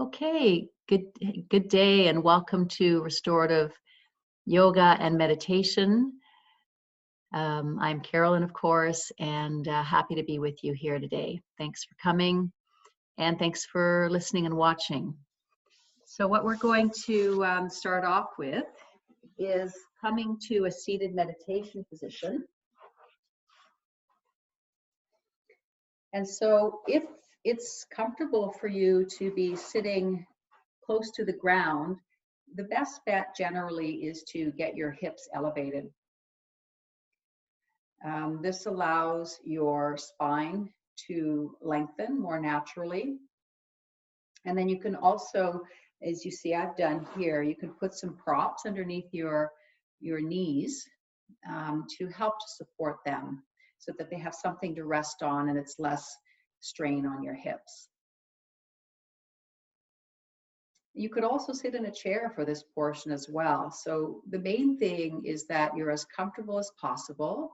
Okay, good day and welcome to Restorative Yoga and Meditation. I'm Carolyn, of course, and happy to be with you here today. Thanks for coming and thanks for listening and watching. So what we're going to start off with is coming to a seated meditation position. And so if it's comfortable for you to be sitting close to the ground, the best bet generally is to get your hips elevated. This allows your spine to lengthen more naturally. And then you can also, as you see I've done here, you can put some props underneath your knees to help to support them so that they have something to rest on and it's less strain on your hips. You could also sit in a chair for this portion as well. So the main thing is that you're as comfortable as possible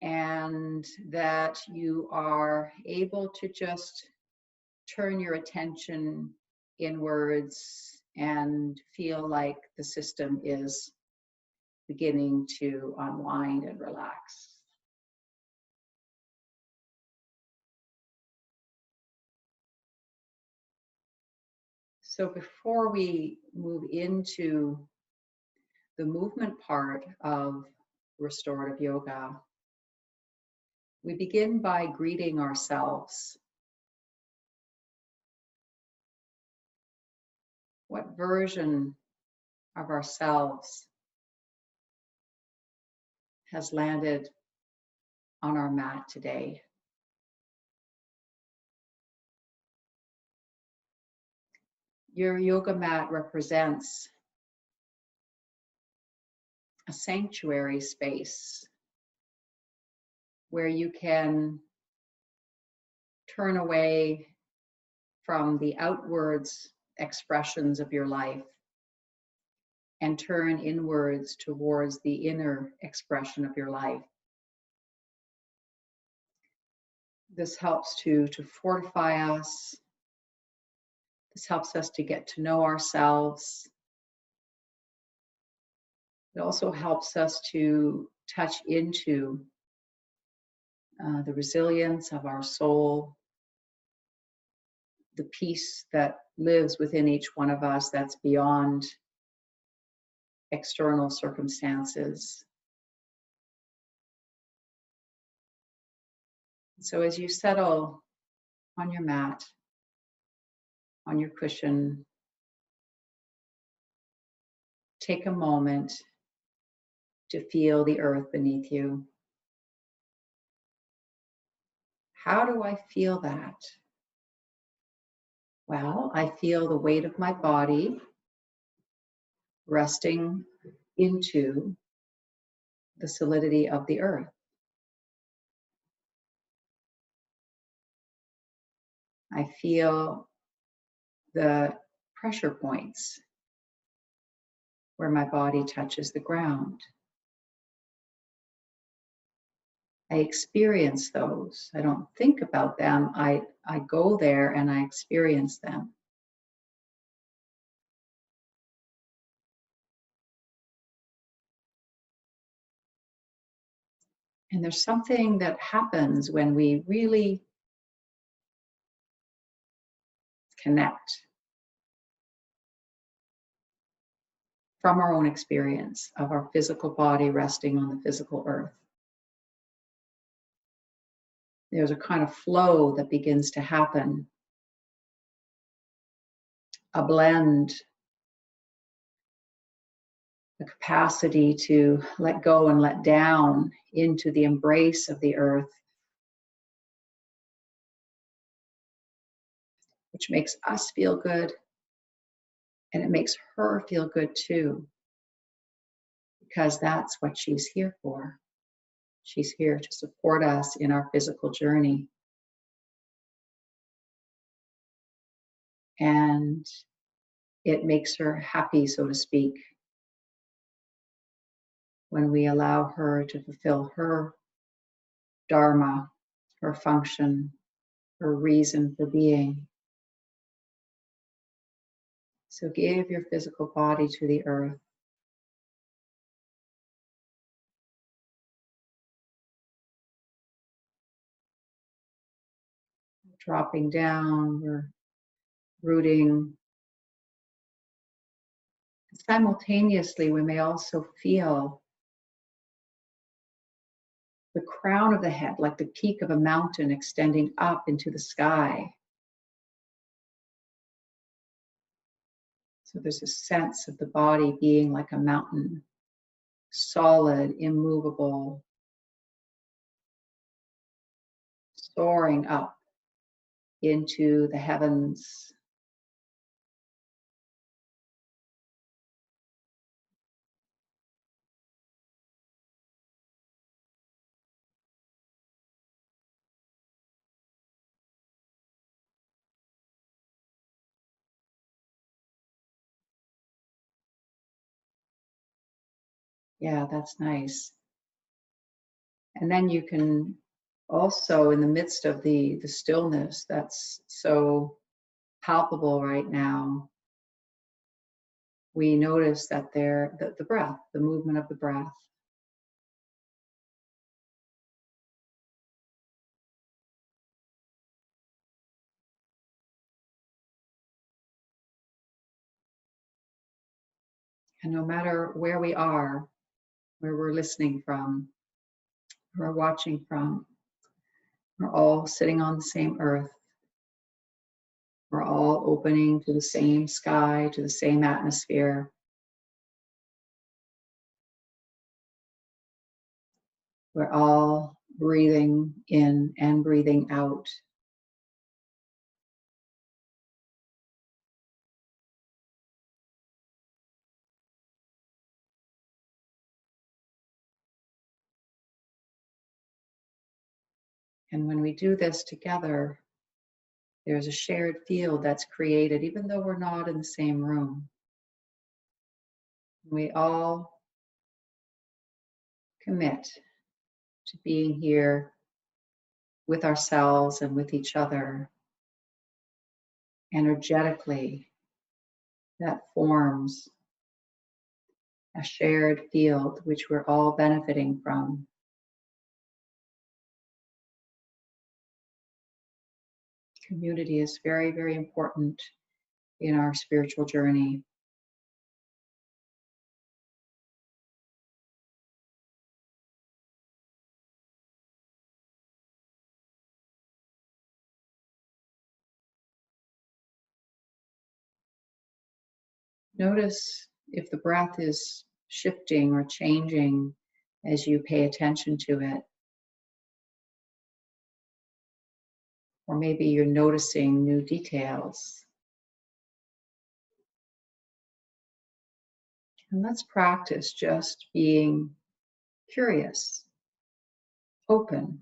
and that you are able to just turn your attention inwards and feel like the system is beginning to unwind and relax. So before we move into the movement part of restorative yoga, we begin by greeting ourselves. What version of ourselves has landed on our mat today? Your yoga mat represents a sanctuary space where you can turn away from the outwards expressions of your life and turn inwards towards the inner expression of your life. This helps to fortify us. This helps us to get to know ourselves. It also helps us to touch into the resilience of our soul, the peace that lives within each one of us that's beyond external circumstances. So as you settle on your mat, on your cushion, take a moment to feel the earth beneath you. How do I feel that? Well, I feel the weight of my body resting into the solidity of the earth. I feel the pressure points where my body touches the ground. I experience those. I don't think about them. I go there and I experience them. And there's something that happens when we really connect from our own experience of our physical body resting on the physical earth. There's a kind of flow that begins to happen, a blend, the capacity to let go and let down into the embrace of the earth, which makes us feel good, and it makes her feel good too, because that's what she's here for. She's here to support us in our physical journey. And it makes her happy, so to speak, when we allow her to fulfill her dharma, her function, her reason for being. So give your physical body to the earth. Dropping down, we're rooting. Simultaneously, we may also feel the crown of the head, like the peak of a mountain, extending up into the sky. So there's a sense of the body being like a mountain, solid, immovable, soaring up into the heavens. Yeah, that's nice. And then you can also, in the midst of the stillness that's so palpable right now, we notice that the breath, the movement of the breath. And no matter where we are, where we're listening from, where we're watching from, we're all sitting on the same earth. We're all opening to the same sky, to the same atmosphere. We're all breathing in and breathing out. And when we do this together, there's a shared field that's created, even though we're not in the same room. We all commit to being here with ourselves and with each other. Energetically, that forms a shared field which we're all benefiting from. Community is very, very important in our spiritual journey. Notice if the breath is shifting or changing as you pay attention to it. Or maybe you're noticing new details. And let's practice just being curious, open.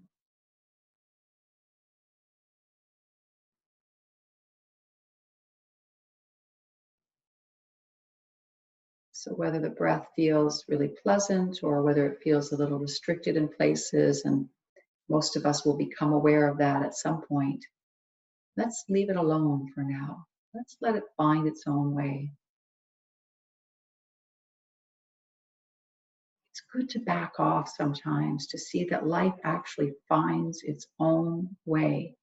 So whether the breath feels really pleasant or whether it feels a little restricted in places, and most of us will become aware of that at some point, let's leave it alone for now. Let's let it find its own way. It's good to back off sometimes to see that life actually finds its own way.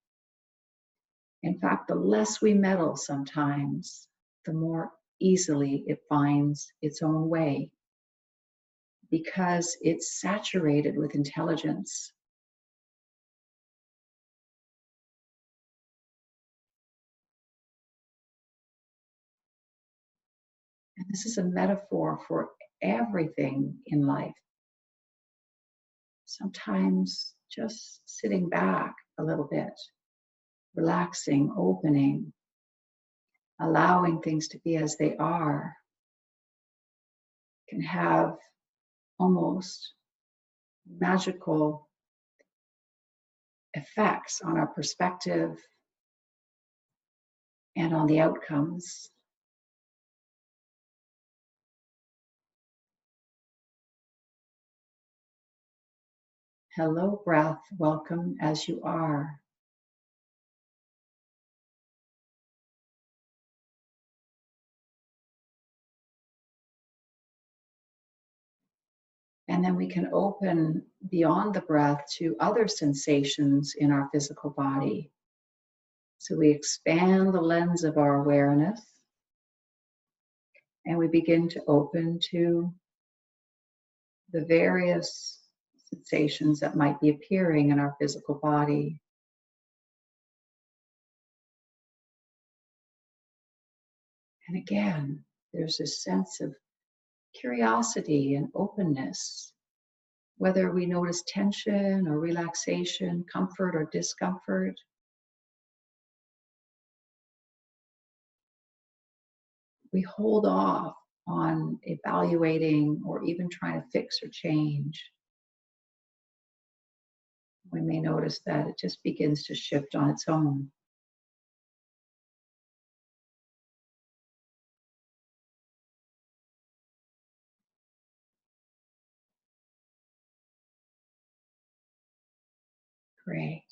In fact, the less we meddle sometimes, the more easily it finds its own way, because it's saturated with intelligence. And this is a metaphor for everything in life. Sometimes just sitting back a little bit, relaxing, opening, allowing things to be as they are, can have almost magical effects on our perspective and on the outcomes. Hello, breath, welcome as you are. And then we can open beyond the breath to other sensations in our physical body. So we expand the lens of our awareness and we begin to open to the various sensations that might be appearing in our physical body. And again, there's this sense of curiosity and openness, whether we notice tension or relaxation, comfort or discomfort. We hold off on evaluating or even trying to fix or change. We may notice that it just begins to shift on its own. Great.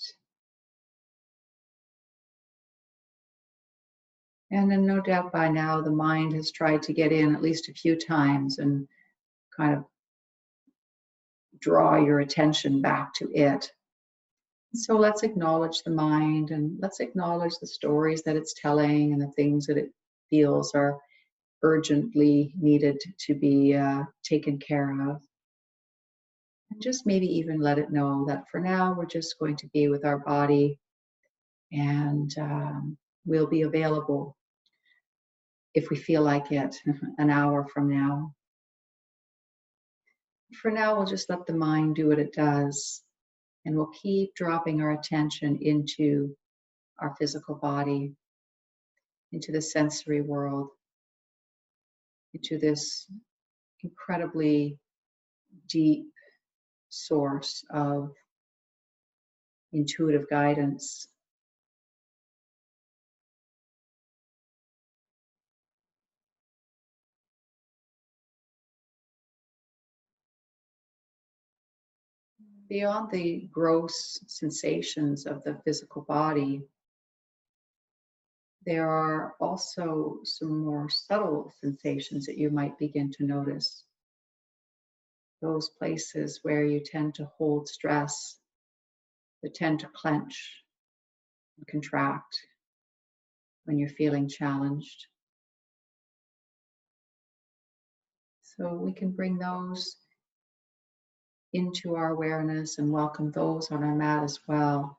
And then no doubt by now the mind has tried to get in at least a few times and kind of draw your attention back to it. So let's acknowledge the mind and let's acknowledge the stories that it's telling and the things that it feels are urgently needed to be taken care of. And just maybe even let it know that for now we're just going to be with our body and we'll be available if we feel like it an hour from now. For now, we'll just let the mind do what it does, and we'll keep dropping our attention into our physical body, into the sensory world, into this incredibly deep source of intuitive guidance. Beyond the gross sensations of the physical body, there are also some more subtle sensations that you might begin to notice. Those places where you tend to hold stress, that tend to clench and contract when you're feeling challenged. So we can bring those into our awareness and welcome those on our mat as well.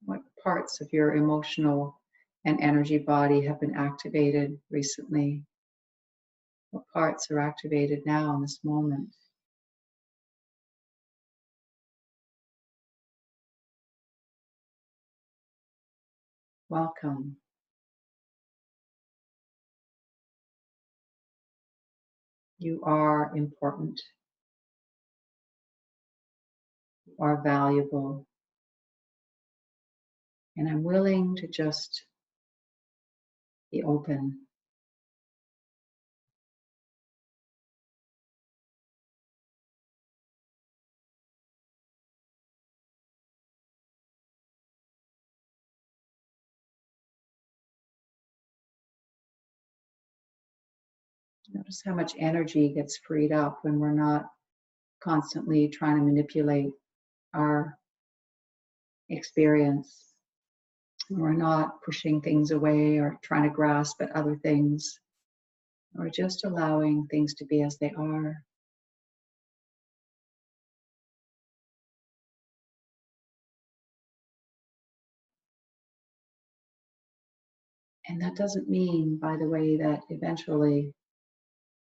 What parts of your emotional and energy body have been activated recently? What parts are activated now in this moment? Welcome. You are important. You are valuable. And I'm willing to just be open. Notice how much energy gets freed up when we're not constantly trying to manipulate our experience. We're not pushing things away or trying to grasp at other things. We're just allowing things to be as they are. And that doesn't mean, by the way, that eventually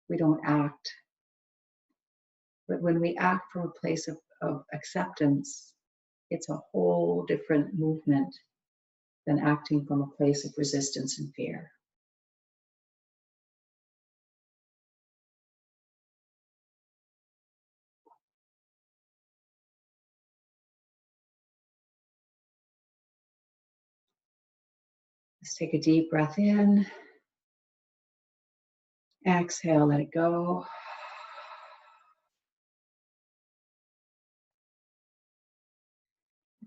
we don't act. But when we act from a place of acceptance, it's a whole different movement than acting from a place of resistance and fear. Let's take a deep breath in. Exhale, let it go.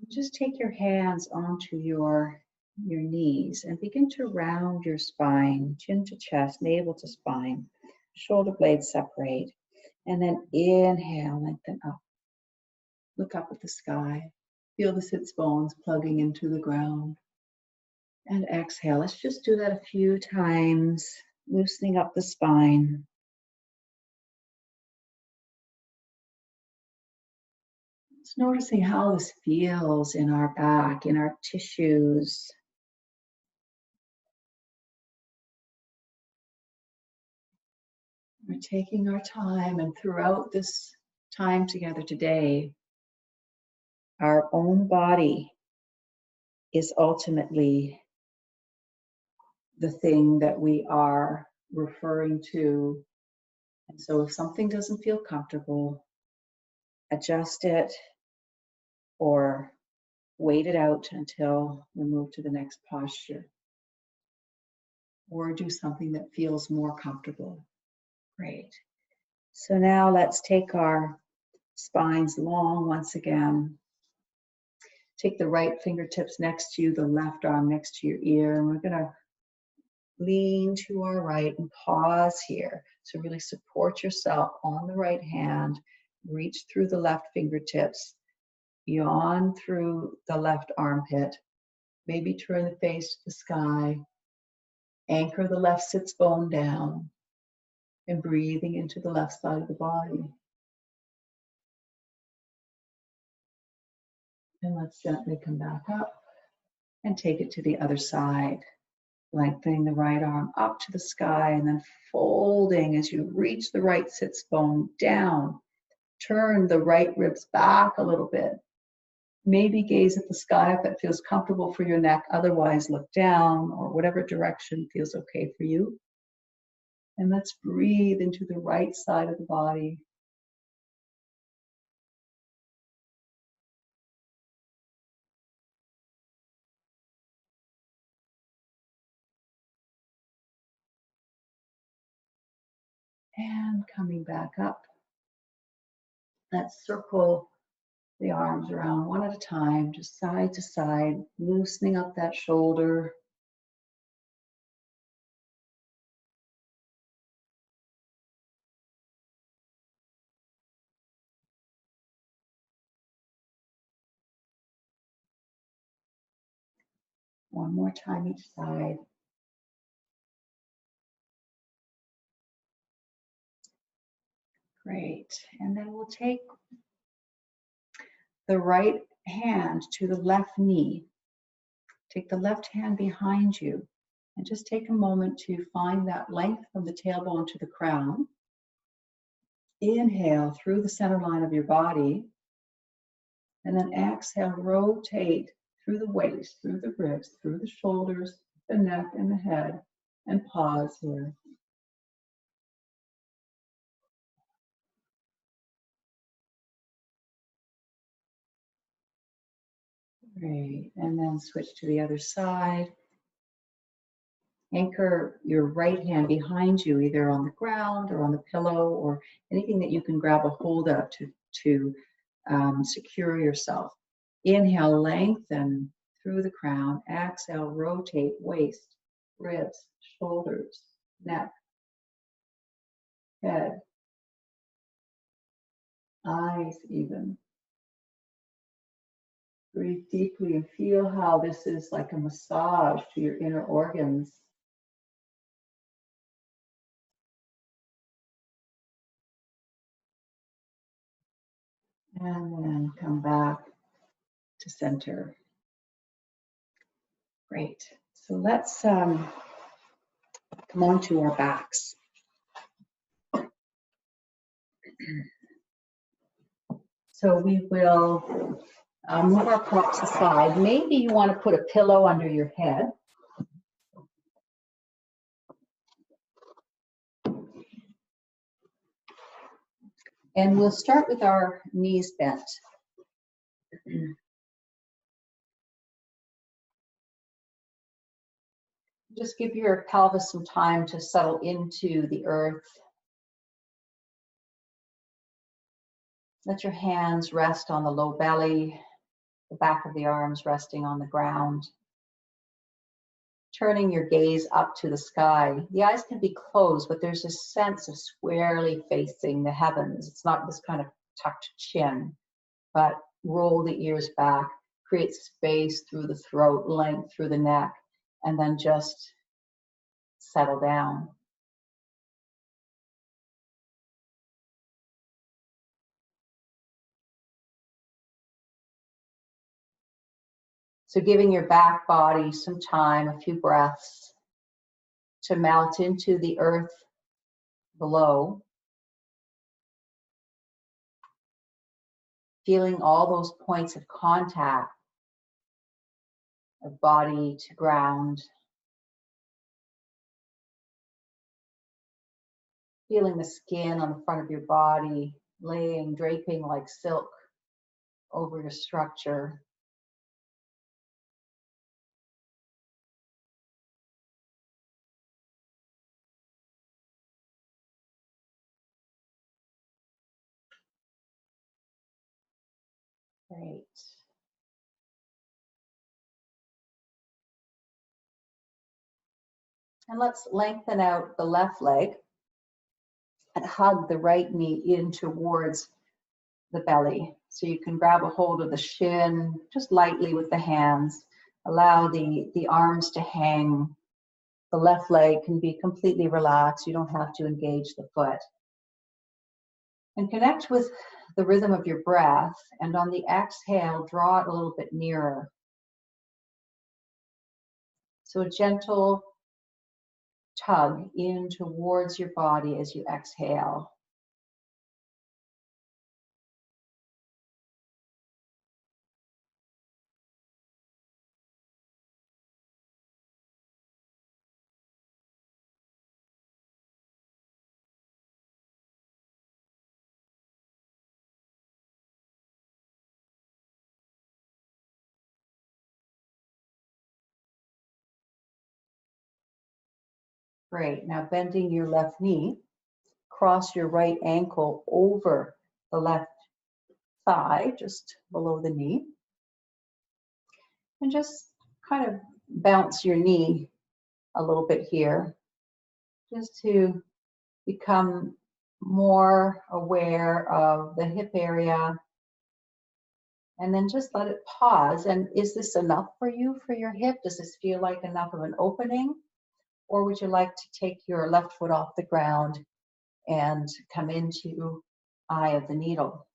Just take your hands onto your knees and begin to round your spine, chin to chest, navel to spine. shoulder blades separate. And then inhale, lengthen up. Look up at the sky. Feel the sits bones plugging into the ground. And exhale. Let's just do that a few times, loosening up the spine. Just noticing how this feels in our back, in our tissues. We're taking our time, and throughout this time together today, our own body is ultimately the thing that we are referring to. And so if something doesn't feel comfortable, adjust it or wait it out until we move to the next posture. Or do something that feels more comfortable. Great. So now let's take our spines long once again. Take the right fingertips next to you, the left arm next to your ear, and we're going to lean to our right and pause here. So really support yourself on the right hand, reach through the left fingertips, yawn through the left armpit, maybe turn the face to the sky, anchor the left sits bone down, and breathing into the left side of the body. And let's gently come back up and take it to the other side. Lengthening the right arm up to the sky and then folding as you reach the right sits bone down. Turn the right ribs back a little bit. Maybe gaze at the sky if that feels comfortable for your neck. Otherwise, look down or whatever direction feels okay for you. And let's breathe into the right side of the body. And coming back up. Let's circle the arms around one at a time, just side to side, loosening up that shoulder. One more time each side. Great. And then we'll take the right hand to the left knee. Take the left hand behind you and just take a moment to find that length from the tailbone to the crown. Inhale through the center line of your body. And then exhale, rotate through the waist, through the ribs, through the shoulders, the neck, and the head. And pause here. Great. And then switch to the other side. Anchor your right hand behind you, either on the ground or on the pillow or anything that you can grab a hold of to secure yourself. Inhale, lengthen through the crown. Exhale, rotate waist, ribs, shoulders, neck, head, eyes even. Breathe deeply and feel how this is like a massage to your inner organs. And then come back to center. Great. So let's come on to our backs. So we will move our props aside. Maybe you want to put a pillow under your head. And we'll start with our knees bent. Just give your pelvis some time to settle into the earth. Let your hands rest on the low belly, the back of the arms resting on the ground. turning your gaze up to the sky. The eyes can be closed, but there's a sense of squarely facing the heavens. It's not this kind of tucked chin, but roll the ears back, create space through the throat, length through the neck, and then just settle down. So giving your back body some time, a few breaths, to melt into the earth below. Feeling all those points of contact of body to ground. Feeling the skin on the front of your body, draping like silk over your structure. Great. And let's lengthen out the left leg and hug the right knee in towards the belly. So you can grab a hold of the shin just lightly with the hands. Allow the arms to hang. The left leg can be completely relaxed. You don't have to engage the foot. And connect with the rhythm of your breath. And on the exhale, draw it a little bit nearer. So a gentle tug in towards your body as you exhale. Great. Now bending your left knee, cross your right ankle over the left thigh, just below the knee. And just kind of bounce your knee a little bit here, just to become more aware of the hip area. And then just let it pause. And is this enough for you for your hip? Does this feel like enough of an opening? Or would you like to take your left foot off the ground and come into eye of the needle?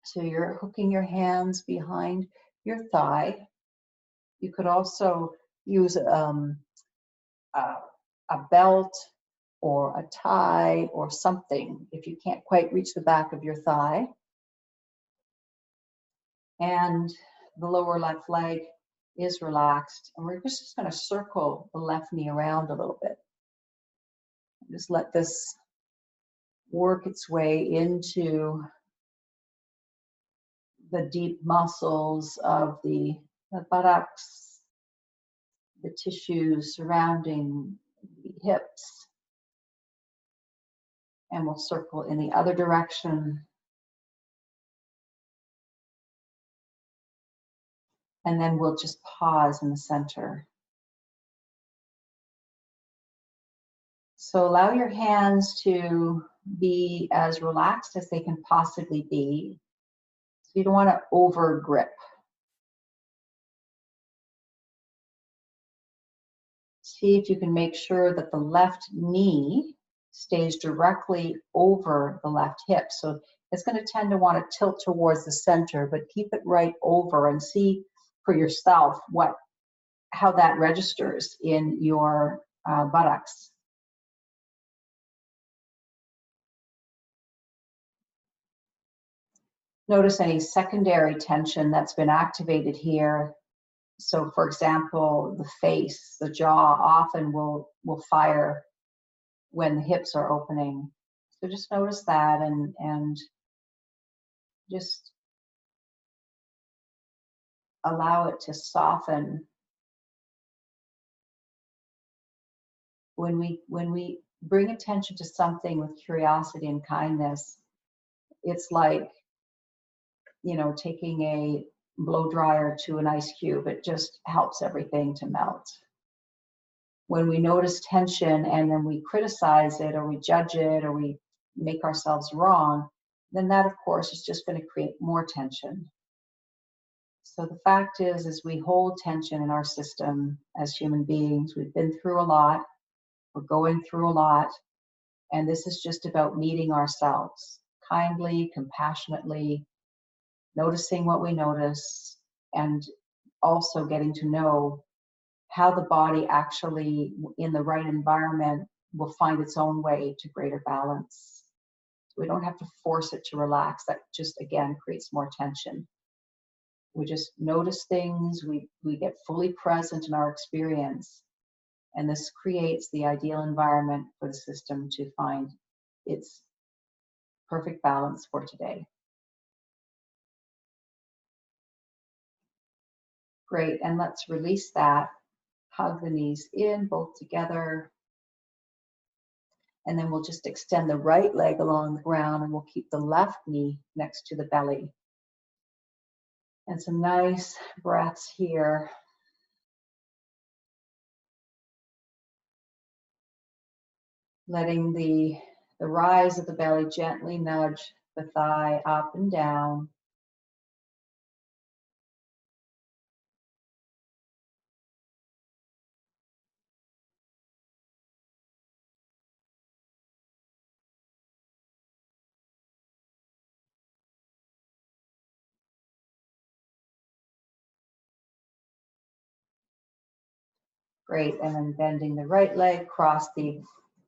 So you're hooking your hands behind your thigh. You could also use a belt or a tie or something if you can't quite reach the back of your thigh. And the lower left leg is relaxed. And we're just going to circle the left knee around a little bit. Just let this work its way into the deep muscles of the buttocks, the tissues surrounding the hips. And we'll circle in the other direction. And then we'll just pause in the center. So allow your hands to be as relaxed as they can possibly be. So you don't want to over grip. See if you can make sure that the left knee stays directly over the left hip. So it's going to tend to want to tilt towards the center, but keep it right over and see for yourself how that registers in your buttocks. Notice any secondary tension that's been activated here. So for example, the face, the jaw often will fire when the hips are opening. So just notice that and just allow it to soften. When we bring attention to something with curiosity and kindness, it's like, taking blow dryer to an ice cube. It just helps everything to melt. When we notice tension and then we criticize it or we judge it or we make ourselves wrong, then that, of course, is just going to create more tension. So the fact is we hold tension in our system as human beings. We've been through a lot. We're going through a lot. And this is just about meeting ourselves kindly, compassionately, noticing what we notice, and also getting to know how the body actually, in the right environment, will find its own way to greater balance. We don't have to force it to relax. That just, again, creates more tension. We just notice things, we get fully present in our experience, and this creates the ideal environment for the system to find its perfect balance for today. Great, and let's release that. Hug the knees in, both together. And then we'll just extend the right leg along the ground, and we'll keep the left knee next to the belly. And some nice breaths here. Letting the rise of the belly gently nudge the thigh up and down. Great, and then bending the right leg, cross the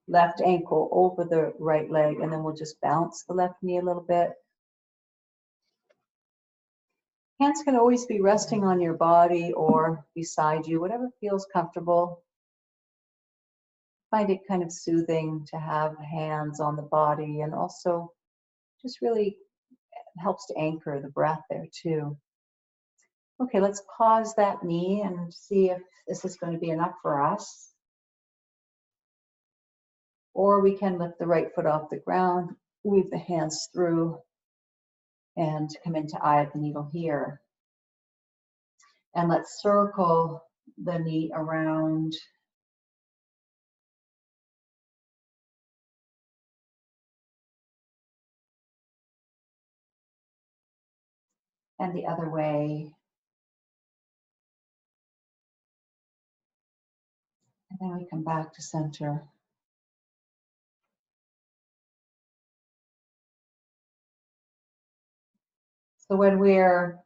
left ankle over the right leg, and then we'll just bounce the left knee a little bit. Hands can always be resting on your body or beside you, whatever feels comfortable. Find it kind of soothing to have hands on the body, and also just really helps to anchor the breath there too. Okay, let's pause that knee and see if this is going to be enough for us. Or we can lift the right foot off the ground, weave the hands through, and come into eye of the needle here. And let's circle the knee around. And the other way. And then we come back to center. So when we're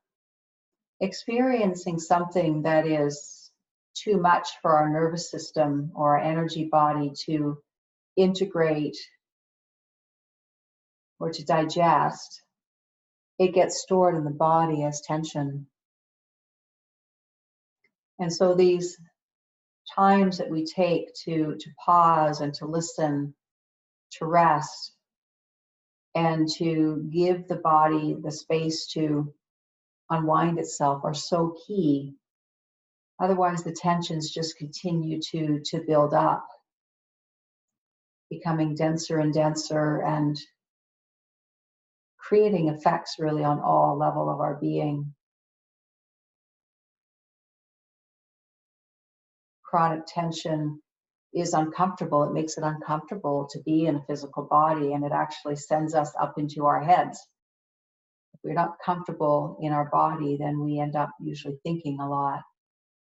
experiencing something that is too much for our nervous system or our energy body to integrate or to digest, it gets stored in the body as tension. And so these times that we take to pause and to listen, to rest, and to give the body the space to unwind itself are so key. Otherwise, the tensions just continue to build up, becoming denser and denser and creating effects really on all levels of our being. Chronic tension is uncomfortable. It makes it uncomfortable to be in a physical body, and it actually sends us up into our heads. If we're not comfortable in our body, then we end up usually thinking a lot.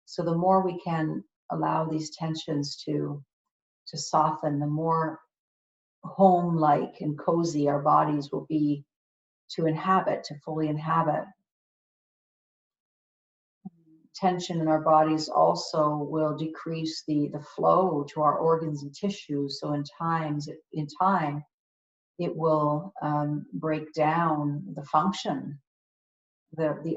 So the more we can allow these tensions to soften, the more home-like and cozy our bodies will be to inhabit, to fully inhabit. Tension in our bodies also will decrease the flow to our organs and tissues. So in time, it will break down the function, the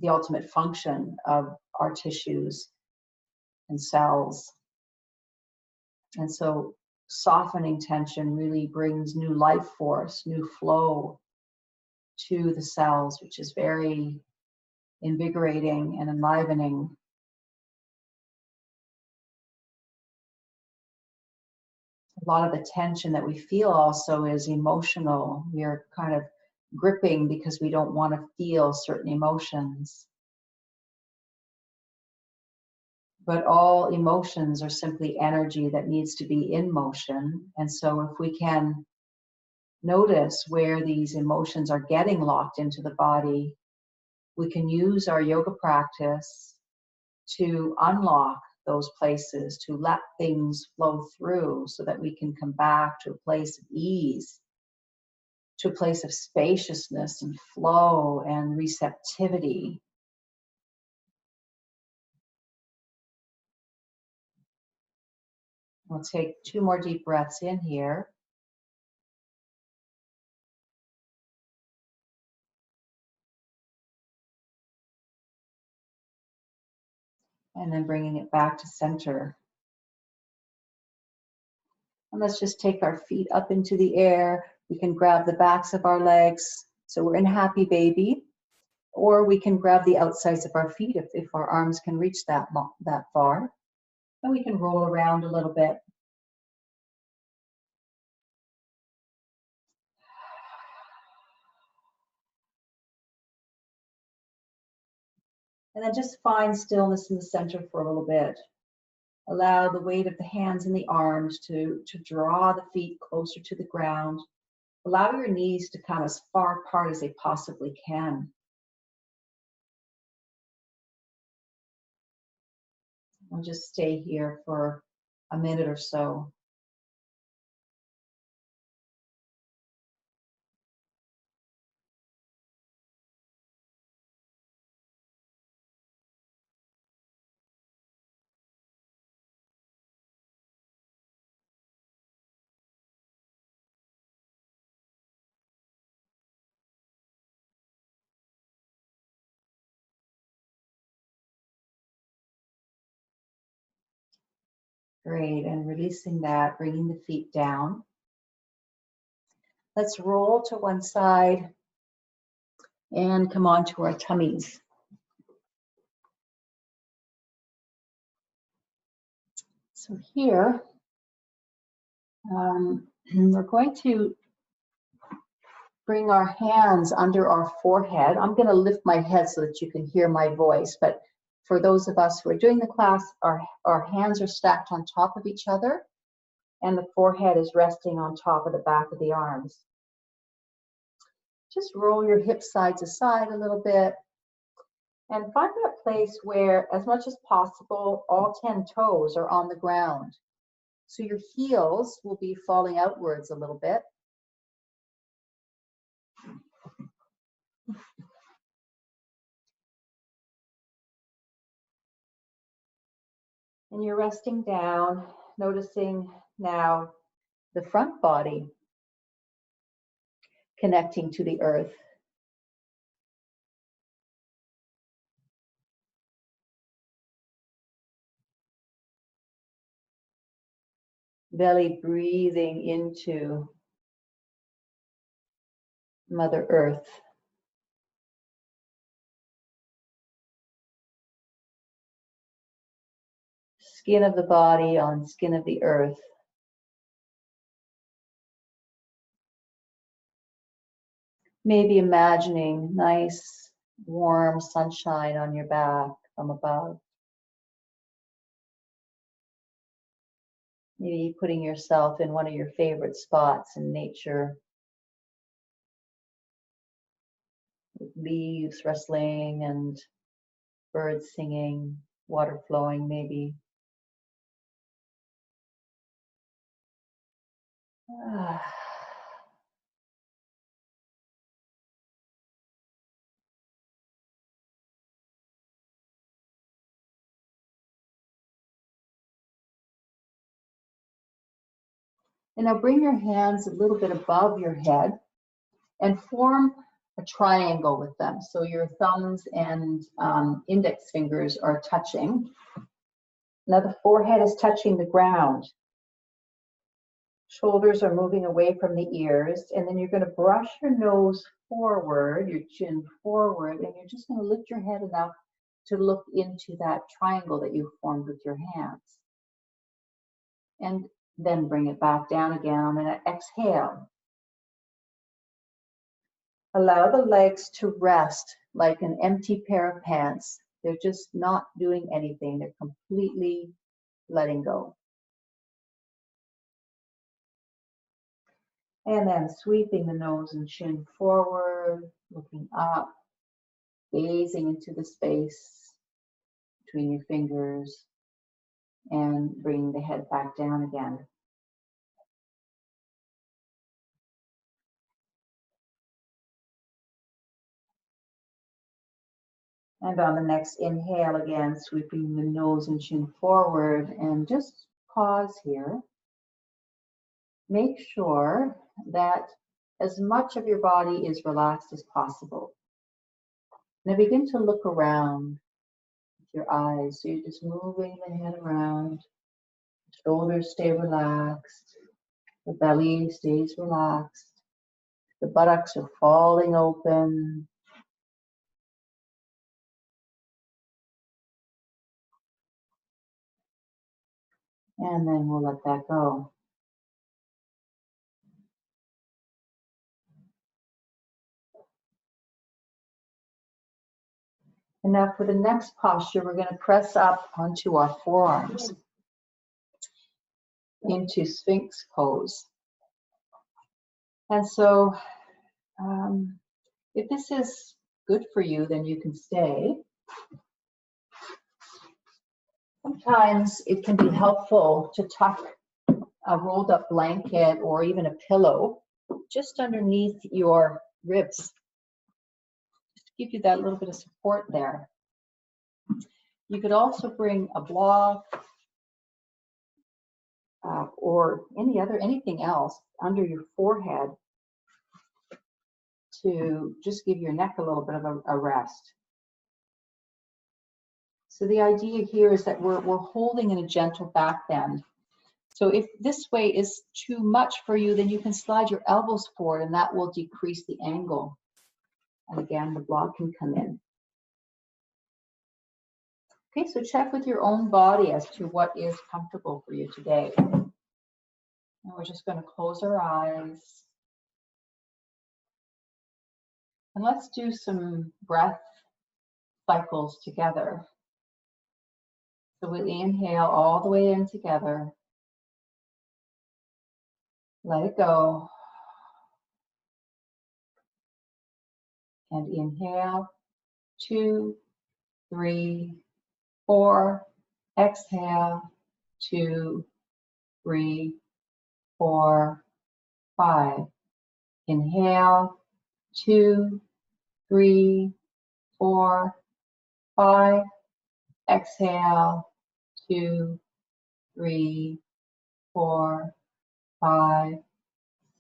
ultimate function of our tissues and cells. And so softening tension really brings new life force, new flow to the cells, which is very invigorating and enlivening. A lot of the tension that we feel also is emotional. We are kind of gripping because we don't want to feel certain emotions. But all emotions are simply energy that needs to be in motion. And so if we can notice where these emotions are getting locked into the body, we can use our yoga practice to unlock those places, to let things flow through so that we can come back to a place of ease, to a place of spaciousness and flow and receptivity. We'll take 2 more deep breaths in here. And then bringing it back to center. And let's just take our feet up into the air. We can grab the backs of our legs, so we're in happy baby. Or we can grab the outsides of our feet if our arms can reach that far. And we can roll around a little bit. And then just find stillness in the center for a little bit. Allow the weight of the hands and the arms to draw the feet closer to the ground. Allow your knees to come as far apart as they possibly can. I'll just stay here for a minute or so. Great, and releasing that, bringing the feet down. Let's roll to one side and come on to our tummies. So here, we're going to bring our hands under our forehead. I'm going to lift my head so that you can hear my voice, but for those of us who are doing the class, our hands are stacked on top of each other, and the forehead is resting on top of the back of the arms. Just roll your hips side to side a little bit, and find that place where, as much as possible, all 10 toes are on the ground. So your heels will be falling outwards a little bit. And you're resting down, noticing now the front body connecting to the earth. Belly breathing into Mother Earth. Skin of the body on skin of the earth. Maybe imagining nice, warm sunshine on your back from above. Maybe putting yourself in one of your favorite spots in nature, with leaves rustling and birds singing, water flowing maybe. And now bring your hands a little bit above your head and form a triangle with them. So your thumbs and index fingers are touching. Now the forehead is touching the ground. Shoulders are moving away from the ears, and then you're going to brush your nose forward, your chin forward, and you're just going to lift your head enough to look into that triangle that you formed with your hands. And then bring it back down again on an exhale. Allow the legs to rest like an empty pair of pants. They're just not doing anything. They're completely letting go. And then sweeping the nose and chin forward, looking up, gazing into the space between your fingers, and bringing the head back down again. And on the next inhale again, sweeping the nose and chin forward, and just pause here. Make sure that as much of your body is relaxed as possible. Now begin to look around with your eyes. So you're just moving the head around. Shoulders stay relaxed. The belly stays relaxed. The buttocks are falling open. And then we'll let that go. And now for the next posture, we're going to press up onto our forearms into Sphinx pose. And so if this is good for you, then you can stay. Sometimes it can be helpful to tuck a rolled up blanket or even a pillow just underneath your ribs. Just to give you that little bit of support there. You could also bring a block or anything else under your forehead to just give your neck a little bit of a rest. So the idea here is that we're holding in a gentle back bend. So if this way is too much for you, then you can slide your elbows forward and that will decrease the angle. And again, the block can come in. Okay, so check with your own body as to what is comfortable for you today. And we're just going to close our eyes. And let's do some breath cycles together. So we'll inhale all the way in together. Let it go. And inhale, 2, 3, 4. Exhale, 2, 3, 4, 5. Inhale, 2, 3, 4, 5. Exhale, 2, 3, 4, 5,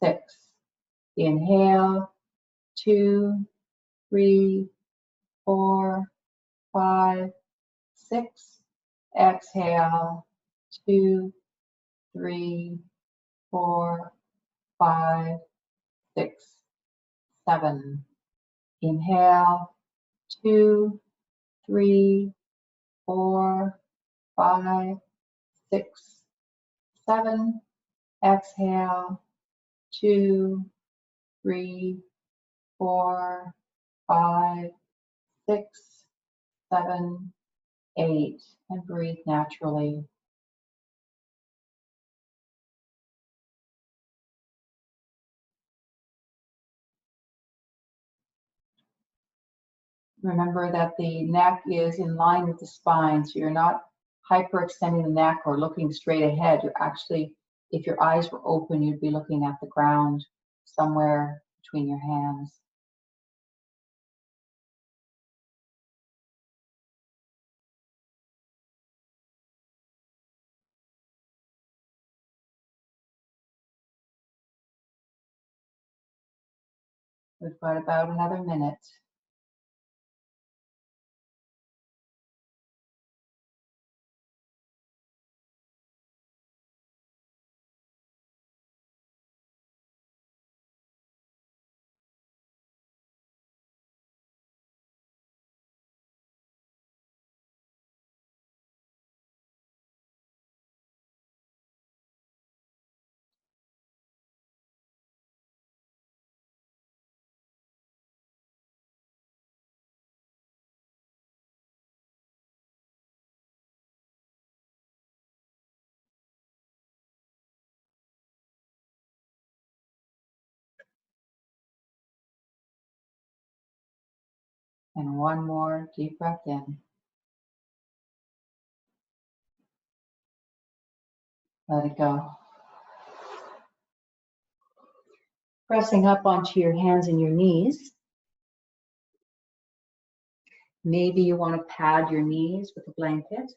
6. Inhale, 2, 3, 4, 5, 6. Exhale, 2, 3, 4, 5, 6, 7. Inhale, 2, 3, 4, 5, 6, 7. Exhale, 2, 3, 4, 5, 6, 7, 8. And breathe naturally. Remember that the neck is in line with the spine, so you're not hyperextending the neck or looking straight ahead. You're actually, if your eyes were open, you'd be looking at the ground somewhere between your hands. We've got about another minute. And one more deep breath in. Let it go. Pressing up onto your hands and your knees. Maybe you want to pad your knees with a blanket.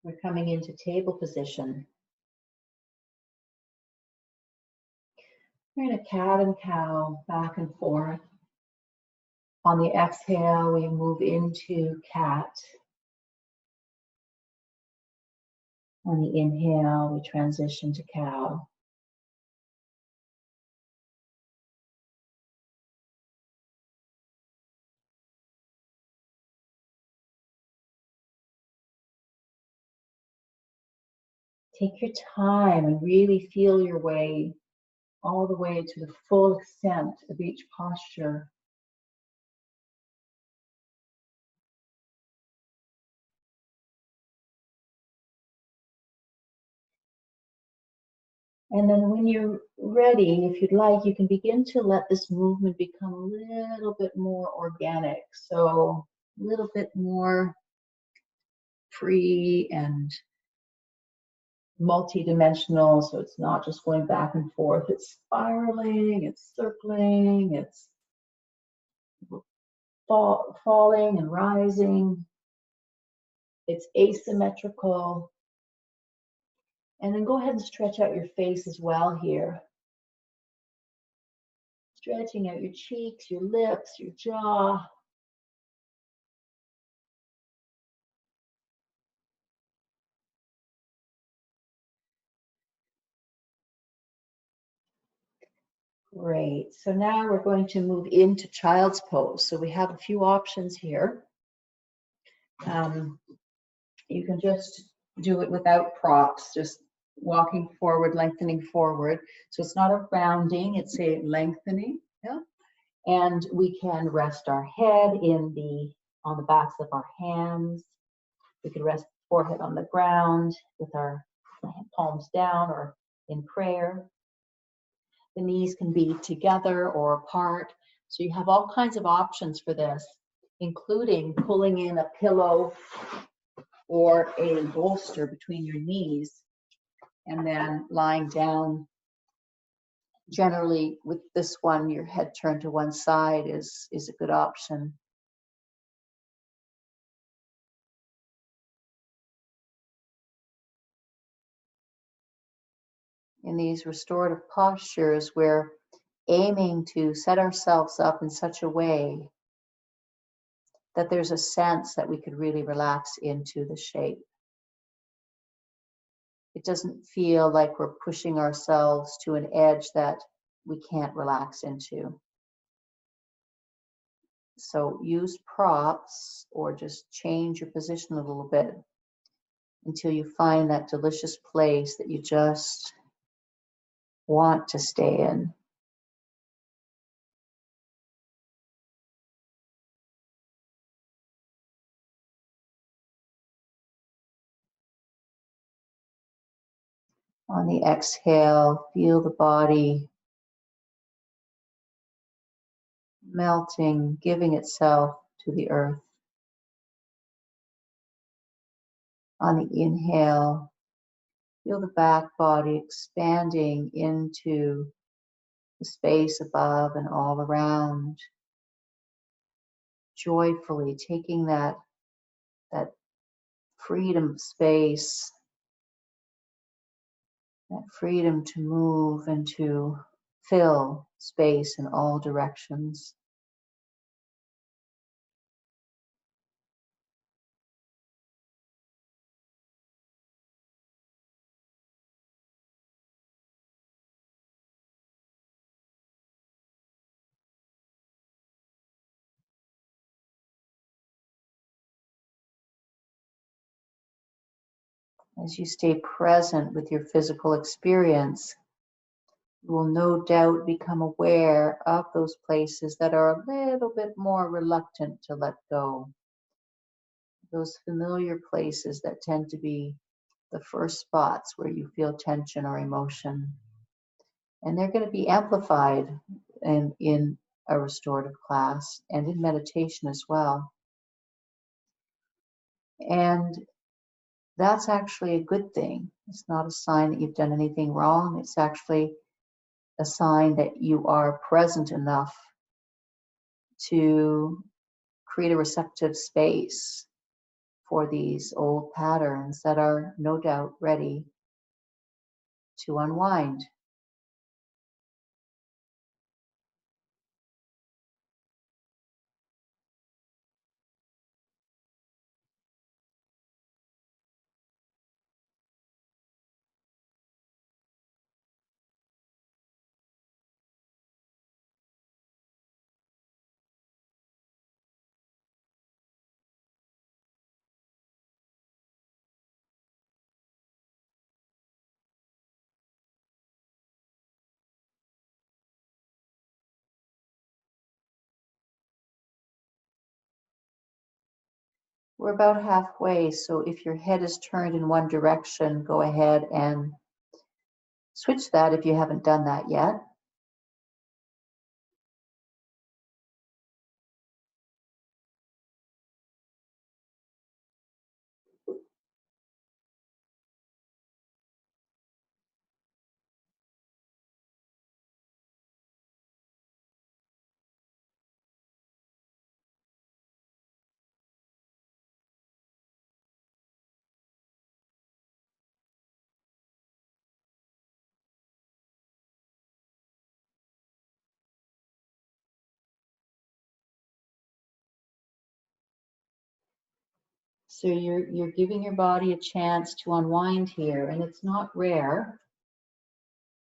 We're coming into table position. We're in a cat and cow, back and forth. On the exhale, we move into cat. On the inhale, we transition to cow. Take your time and really feel your way all the way to the full extent of each posture. And then when you're ready, if you'd like, you can begin to let this movement become a little bit more organic. So a little bit more free and multi-dimensional. So it's not just going back and forth. It's spiraling, it's circling, it's falling and rising. It's asymmetrical. And then go ahead and stretch out your face as well here. Stretching out your cheeks, your lips, your jaw. Great. So now we're going to move into child's pose. So we have a few options here. You can just do it without props, just walking forward, lengthening forward. So it's not a rounding, it's a lengthening. Yeah. And we can rest our head on the backs of our hands. We could rest the forehead on the ground with our palms down or in prayer. The knees can be together or apart. So you have all kinds of options for this, including pulling in a pillow or a bolster between your knees and then lying down. Generally, with this one, your head turned to one side is a good option. In these restorative postures, we're aiming to set ourselves up in such a way that there's a sense that we could really relax into the shape. It doesn't feel like we're pushing ourselves to an edge that we can't relax into. So use props or just change your position a little bit until you find that delicious place that you just want to stay in. On the exhale, feel the body melting, giving itself to the earth. On the inhale, feel the back body expanding into the space above and all around. Joyfully taking that freedom of space, that freedom to move and to fill space in all directions. As you stay present with your physical experience, you will no doubt become aware of those places that are a little bit more reluctant to let go. Those familiar places that tend to be the first spots where you feel tension or emotion. And they're going to be amplified in a restorative class and in meditation as well. And that's actually a good thing. It's not a sign that you've done anything wrong. It's actually a sign that you are present enough to create a receptive space for these old patterns that are no doubt ready to unwind. We're about halfway, so if your head is turned in one direction, go ahead and switch that if you haven't done that yet. So you're giving your body a chance to unwind here, and it's not rare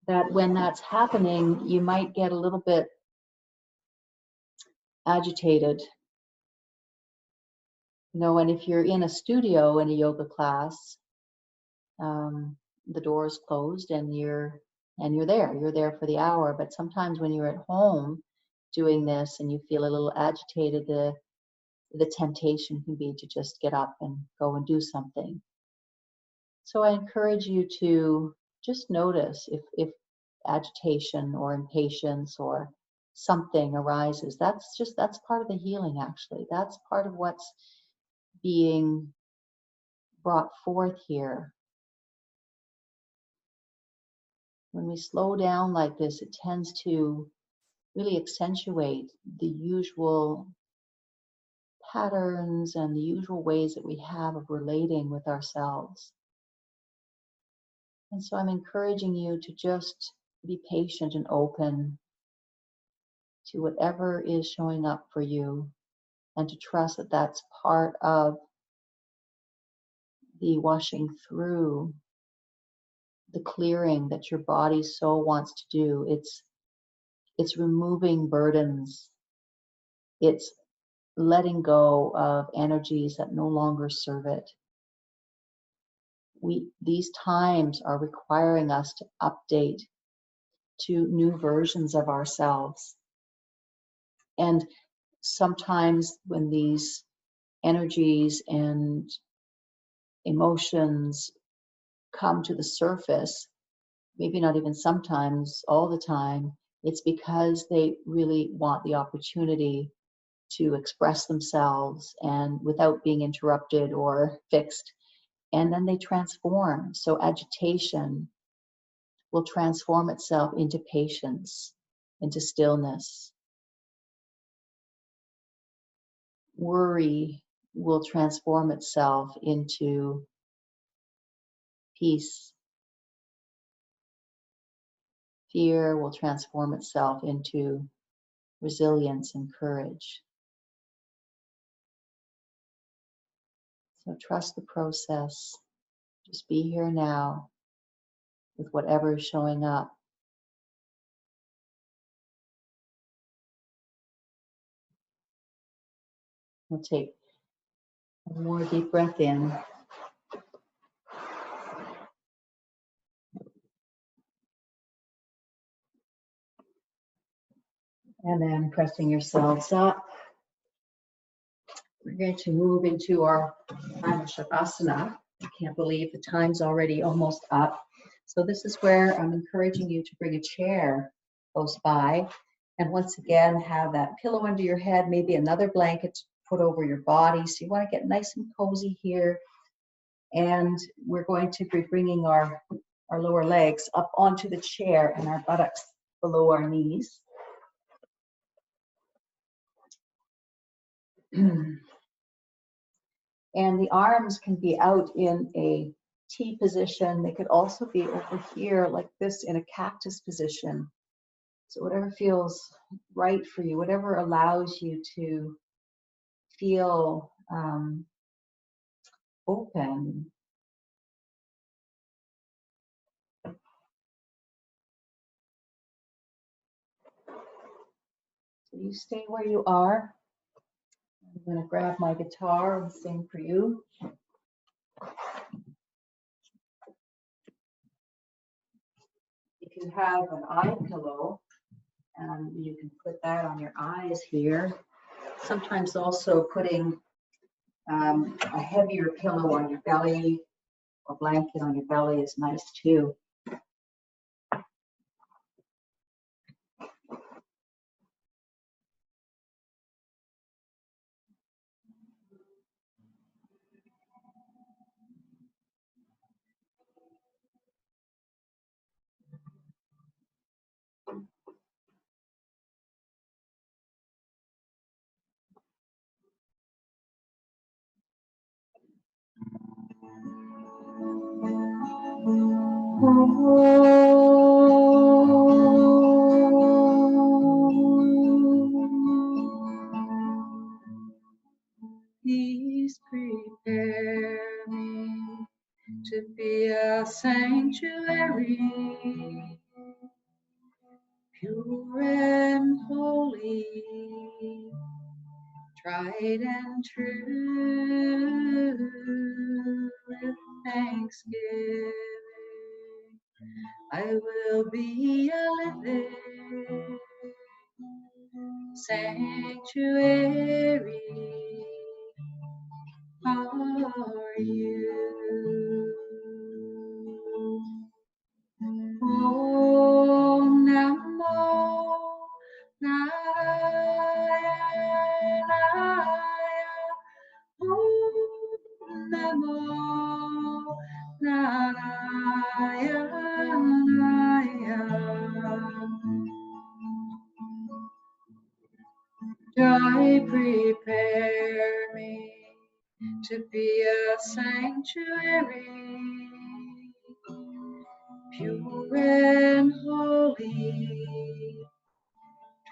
that when that's happening, you might get a little bit agitated. And if you're in a studio in a yoga class, the door is closed and you're there for the hour. But sometimes when you're at home doing this and you feel a little agitated, the temptation can be to just get up and go and do something. So I encourage you to just notice if agitation or impatience or something arises. That's part of the healing, actually. That's part of what's being brought forth here. When we slow down like this, it tends to really accentuate the usual patterns and the usual ways that we have of relating with ourselves. And so I'm encouraging you to just be patient and open to whatever is showing up for you, and to trust that that's part of the washing through, the clearing that your body so wants to do. It's removing burdens. It's letting go of energies that no longer serve it. These times are requiring us to update to new versions of ourselves. And sometimes when these energies and emotions come to the surface, maybe not even sometimes, all the time, it's because they really want the opportunity to express themselves and without being interrupted or fixed. And then they transform. So agitation will transform itself into patience, into stillness. Worry will transform itself into peace. Fear will transform itself into resilience and courage. So trust the process. Just be here now with whatever is showing up. We'll take one more deep breath in. And then pressing yourselves up. We're going to move into our final Shavasana. I can't believe the time's already almost up. So this is where I'm encouraging you to bring a chair close by. And once again, have that pillow under your head, maybe another blanket to put over your body. So you want to get nice and cozy here. And we're going to be bringing our lower legs up onto the chair and our buttocks below our knees. And the arms can be out in a T position. They could also be over here like this in a cactus position. So whatever feels right for you, whatever allows you to feel open. So you stay where you are. I'm going to grab my guitar and sing for you. If you have an eye pillow, you can put that on your eyes here. Sometimes also putting a heavier pillow on your belly or blanket on your belly is nice too. Please prepare me to be a sanctuary, pure and holy, tried and true, with thanksgiving. I will be a living sanctuary for you. Om Namo Narayana. Om Namo Narayana. Joy, prepare me to be a sanctuary, pure and holy,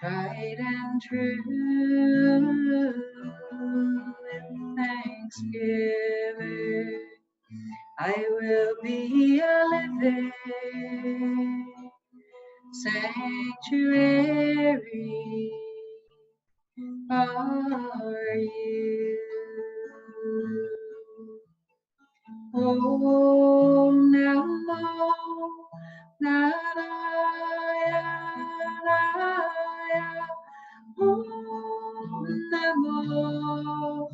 tried and true, with thanksgiving. I will be a living sanctuary for you. Om Namo Narayana. Om Namo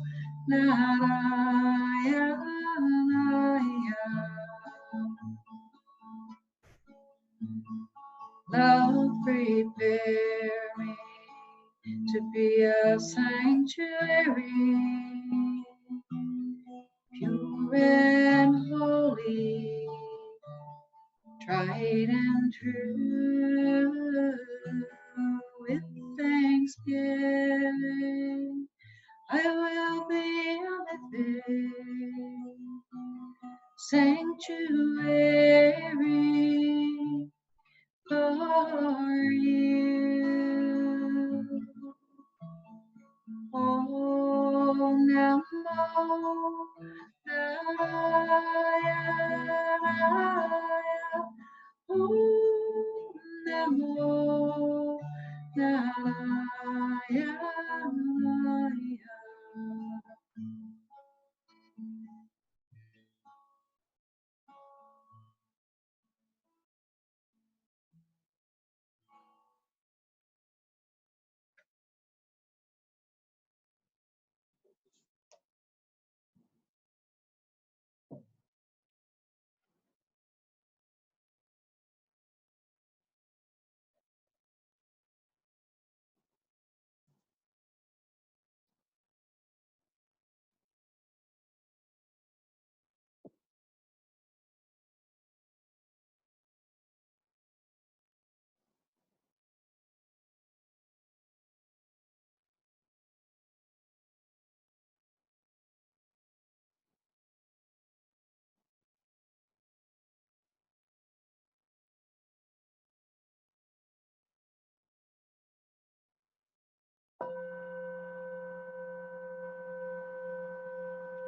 Narayana. Love, prepare me to be a sanctuary, pure and holy, tried and true, with thanksgiving. I will be a living sanctuary for you. Om Namo Narayana. Om Namo Narayana.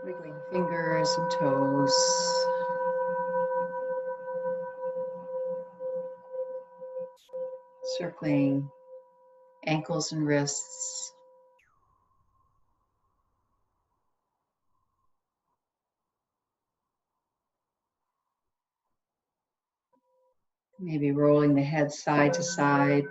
Wiggling fingers and toes. Circling ankles and wrists. Maybe rolling the head side to side.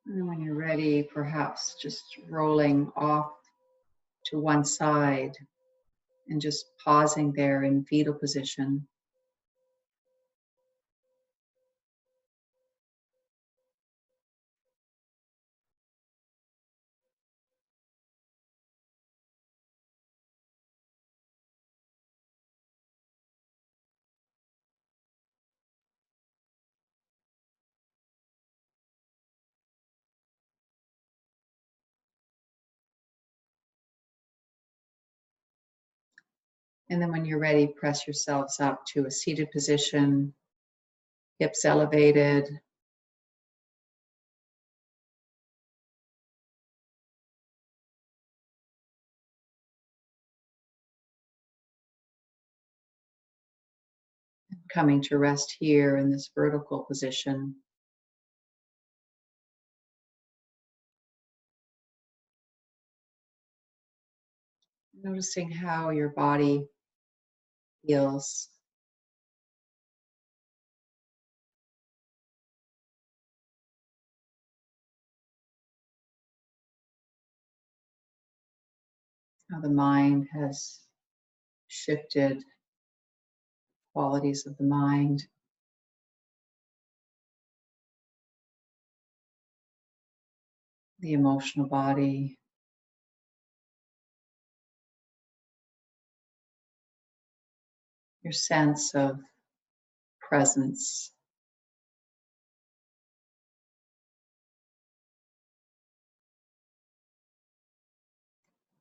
And when you're ready, perhaps just rolling off to one side and just pausing there in fetal position. And then when you're ready, press yourselves up to a seated position, hips elevated. Coming to rest here in this vertical position. Noticing how your body feels. How the mind has shifted, qualities of the mind. The emotional body. Your sense of presence.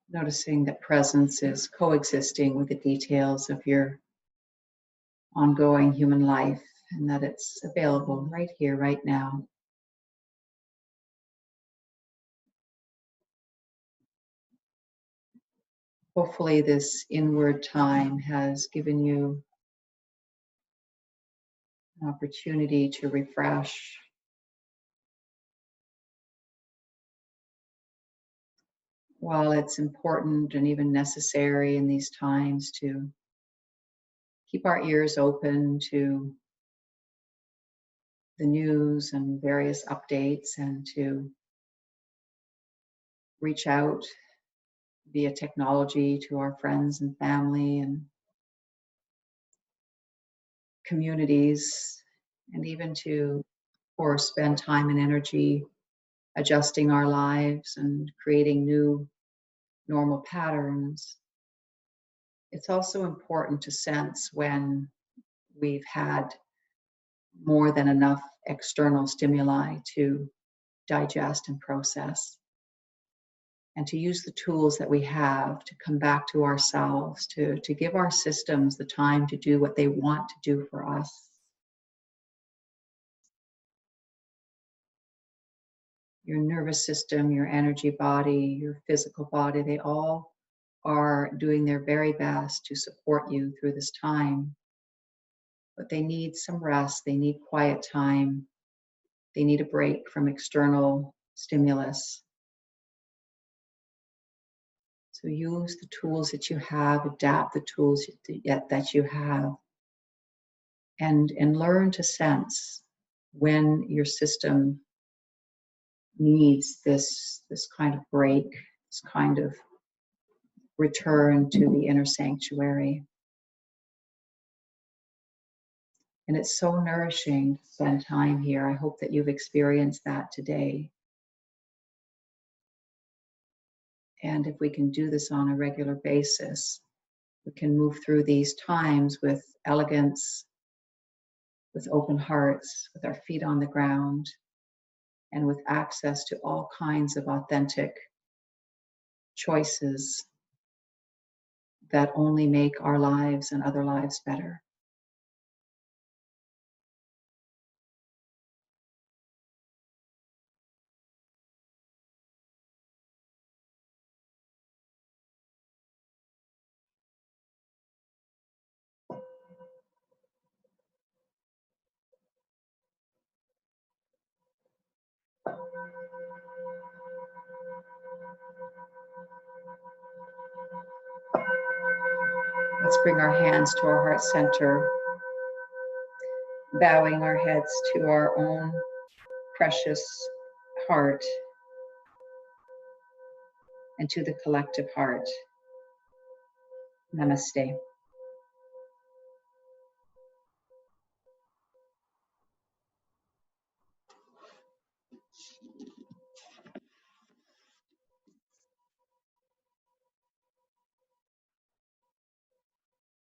Noticing that presence is coexisting with the details of your ongoing human life and that it's available right here, right now. Hopefully this inward time has given you an opportunity to refresh. While it's important and even necessary in these times to keep our ears open to the news and various updates and to reach out via technology to our friends and family and communities, and even to, of course, spend time and energy adjusting our lives and creating new normal patterns. It's also important to sense when we've had more than enough external stimuli to digest and process, and to use the tools that we have to come back to ourselves, to give our systems the time to do what they want to do for us. Your nervous system, your energy body, your physical body, they all are doing their very best to support you through this time. But they need some rest, they need quiet time, they need a break from external stimulus. So use the tools that you have, adapt the tools that you have, and learn to sense when your system needs this kind of break, this kind of return to the inner sanctuary. And it's so nourishing to spend time here. I hope that you've experienced that today. And if we can do this on a regular basis, we can move through these times with elegance, with open hearts, with our feet on the ground, and with access to all kinds of authentic choices that only make our lives and other lives better. Let's bring our hands to our heart center, bowing our heads to our own precious heart and to the collective heart. Namaste.